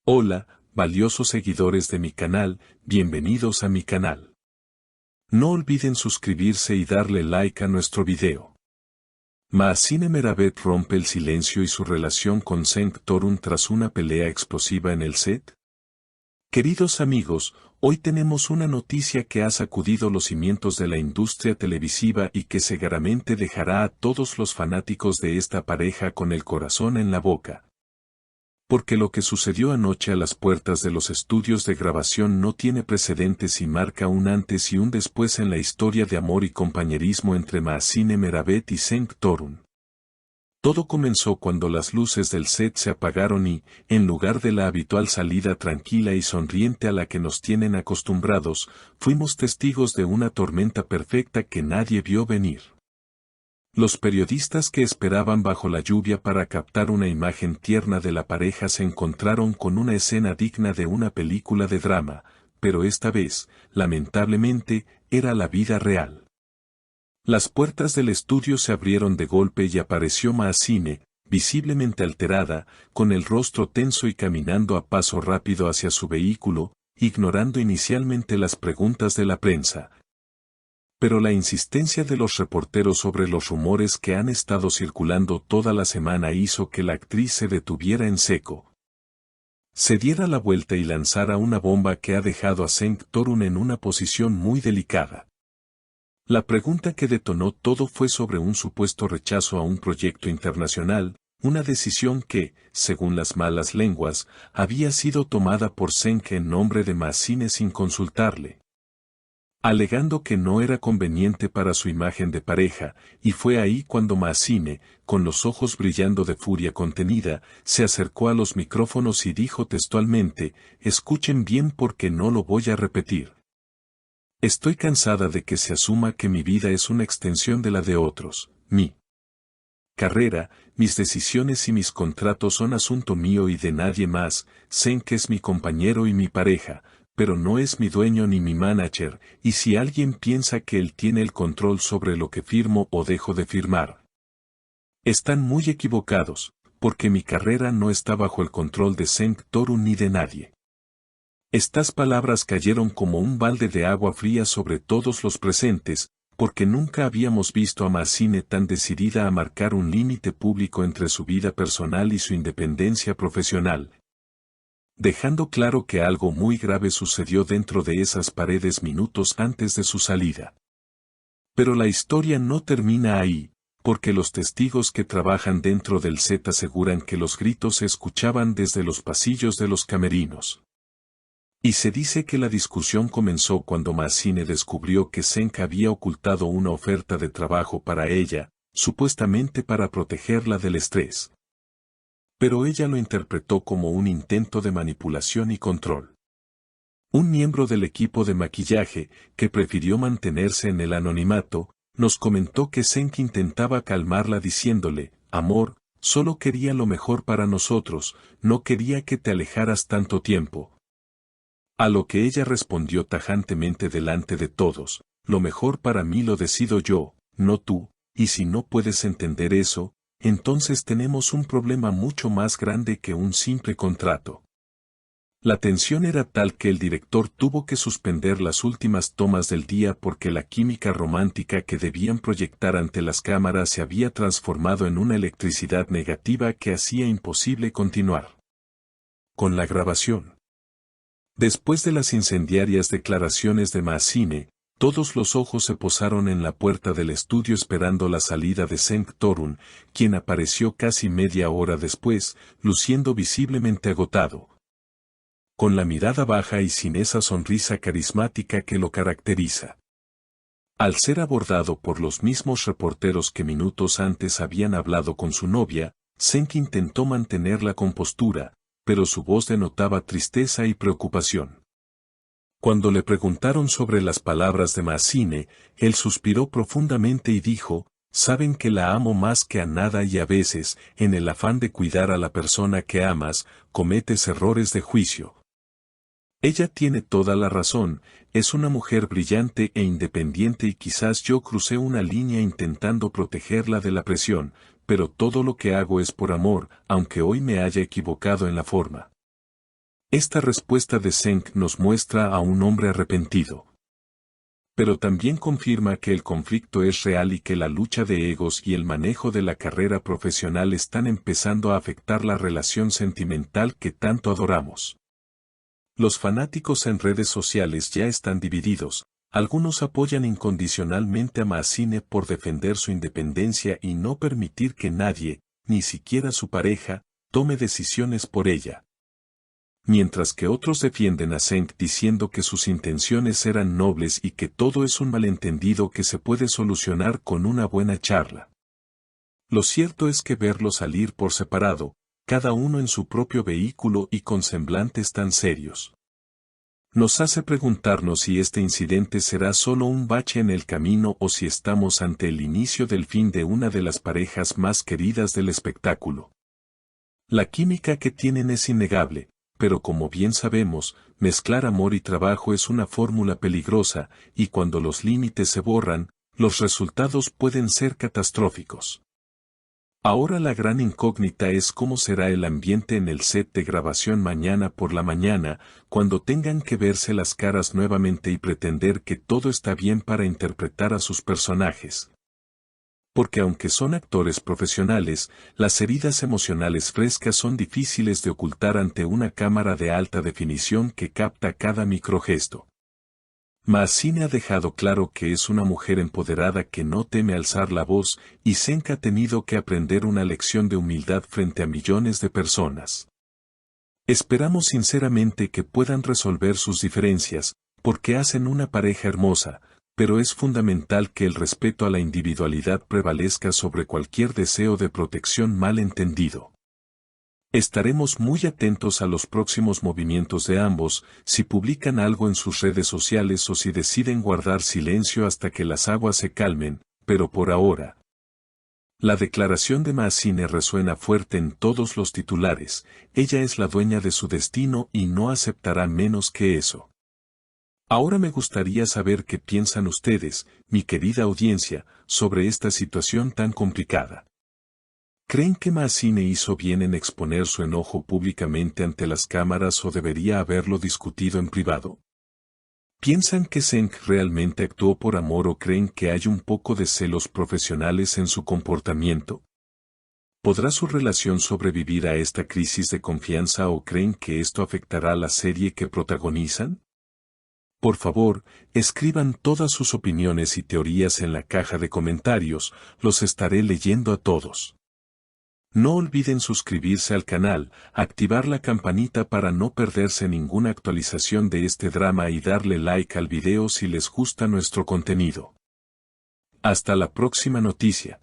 Hola, valiosos seguidores de mi canal, bienvenidos a mi canal. No olviden suscribirse y darle like a nuestro video. Maazine Meravet rompe el silencio y su relación con Cenk Torun tras una pelea explosiva en el set. Queridos amigos, hoy tenemos una noticia que ha sacudido los cimientos de la industria televisiva y que seguramente dejará a todos los fanáticos de esta pareja con el corazón en la boca. Porque lo que sucedió anoche a las puertas de los estudios de grabación no tiene precedentes y marca un antes y un después en la historia de amor y compañerismo entre Maazine Meravet y Cenk Torun. Todo comenzó cuando las luces del set se apagaron y, en lugar de la habitual salida tranquila y sonriente a la que nos tienen acostumbrados, fuimos testigos de una tormenta perfecta que nadie vio venir. Los periodistas que esperaban bajo la lluvia para captar una imagen tierna de la pareja se encontraron con una escena digna de una película de drama, pero esta vez, lamentablemente, era la vida real. Las puertas del estudio se abrieron de golpe y apareció Maazine, visiblemente alterada, con el rostro tenso y caminando a paso rápido hacia su vehículo, ignorando inicialmente las preguntas de la prensa. Pero la insistencia de los reporteros sobre los rumores que han estado circulando toda la semana hizo que la actriz se detuviera en seco. Se diera la vuelta y lanzara una bomba que ha dejado a Cenk Torun en una posición muy delicada. La pregunta que detonó todo fue sobre un supuesto rechazo a un proyecto internacional, una decisión que, según las malas lenguas, había sido tomada por Cenk en nombre de Maazine sin consultarle, alegando que no era conveniente para su imagen de pareja, y fue ahí cuando Maazine, con los ojos brillando de furia contenida, se acercó a los micrófonos y dijo textualmente: «Escuchen bien porque no lo voy a repetir. Estoy cansada de que se asuma que mi vida es una extensión de la de otros. Mi carrera, mis decisiones y mis contratos son asunto mío y de nadie más. Cenk es mi compañero y mi pareja, pero no es mi dueño ni mi manager, y si alguien piensa que él tiene el control sobre lo que firmo o dejo de firmar, están muy equivocados, porque mi carrera no está bajo el control de Cenk Torun ni de nadie». Estas palabras cayeron como un balde de agua fría sobre todos los presentes, porque nunca habíamos visto a Maazine tan decidida a marcar un límite público entre su vida personal y su independencia profesional, dejando claro que algo muy grave sucedió dentro de esas paredes minutos antes de su salida. Pero la historia no termina ahí, porque los testigos que trabajan dentro del set aseguran que los gritos se escuchaban desde los pasillos de los camerinos. Y se dice que la discusión comenzó cuando Maazine descubrió que Cenk había ocultado una oferta de trabajo para ella, supuestamente para protegerla del estrés. Pero ella lo interpretó como un intento de manipulación y control. Un miembro del equipo de maquillaje, que prefirió mantenerse en el anonimato, nos comentó que Cenk intentaba calmarla diciéndole: «Amor, solo quería lo mejor para nosotros, no quería que te alejaras tanto tiempo». A lo que ella respondió tajantemente delante de todos: «Lo mejor para mí lo decido yo, no tú, y si no puedes entender eso, entonces tenemos un problema mucho más grande que un simple contrato». La tensión era tal que el director tuvo que suspender las últimas tomas del día porque la química romántica que debían proyectar ante las cámaras se había transformado en una electricidad negativa que hacía imposible continuar con la grabación. Después de las incendiarias declaraciones de Maazine, todos los ojos se posaron en la puerta del estudio esperando la salida de Cenk Torun, quien apareció casi media hora después, luciendo visiblemente agotado, con la mirada baja y sin esa sonrisa carismática que lo caracteriza. Al ser abordado por los mismos reporteros que minutos antes habían hablado con su novia, Cenk intentó mantener la compostura, pero su voz denotaba tristeza y preocupación. Cuando le preguntaron sobre las palabras de Maazine, él suspiró profundamente y dijo: «Saben que la amo más que a nada y a veces, en el afán de cuidar a la persona que amas, cometes errores de juicio. Ella tiene toda la razón, es una mujer brillante e independiente y quizás yo crucé una línea intentando protegerla de la presión, pero todo lo que hago es por amor, aunque hoy me haya equivocado en la forma». Esta respuesta de Zeng nos muestra a un hombre arrepentido. Pero también confirma que el conflicto es real y que la lucha de egos y el manejo de la carrera profesional están empezando a afectar la relación sentimental que tanto adoramos. Los fanáticos en redes sociales ya están divididos. Algunos apoyan incondicionalmente a Maazine por defender su independencia y no permitir que nadie, ni siquiera su pareja, tome decisiones por ella. Mientras que otros defienden a Zeng diciendo que sus intenciones eran nobles y que todo es un malentendido que se puede solucionar con una buena charla. Lo cierto es que verlos salir por separado, cada uno en su propio vehículo y con semblantes tan serios, nos hace preguntarnos si este incidente será solo un bache en el camino o si estamos ante el inicio del fin de una de las parejas más queridas del espectáculo. La química que tienen es innegable, pero como bien sabemos, mezclar amor y trabajo es una fórmula peligrosa, y cuando los límites se borran, los resultados pueden ser catastróficos. Ahora la gran incógnita es cómo será el ambiente en el set de grabación mañana por la mañana, cuando tengan que verse las caras nuevamente y pretender que todo está bien para interpretar a sus personajes. Porque aunque son actores profesionales, las heridas emocionales frescas son difíciles de ocultar ante una cámara de alta definición que capta cada microgesto. Maazine ha dejado claro que es una mujer empoderada que no teme alzar la voz, y Zeng ha tenido que aprender una lección de humildad frente a millones de personas. Esperamos sinceramente que puedan resolver sus diferencias, porque hacen una pareja hermosa, pero es fundamental que el respeto a la individualidad prevalezca sobre cualquier deseo de protección mal entendido. Estaremos muy atentos a los próximos movimientos de ambos, si publican algo en sus redes sociales o si deciden guardar silencio hasta que las aguas se calmen, pero por ahora. La declaración de Maazine resuena fuerte en todos los titulares. Ella es la dueña de su destino y no aceptará menos que eso. Ahora me gustaría saber qué piensan ustedes, mi querida audiencia, sobre esta situación tan complicada. ¿Creen que Maazine hizo bien en exponer su enojo públicamente ante las cámaras o debería haberlo discutido en privado? ¿Piensan que Zeng realmente actuó por amor o creen que hay un poco de celos profesionales en su comportamiento? ¿Podrá su relación sobrevivir a esta crisis de confianza o creen que esto afectará la serie que protagonizan? Por favor, escriban todas sus opiniones y teorías en la caja de comentarios, los estaré leyendo a todos. No olviden suscribirse al canal, activar la campanita para no perderse ninguna actualización de este drama y darle like al video si les gusta nuestro contenido. Hasta la próxima noticia.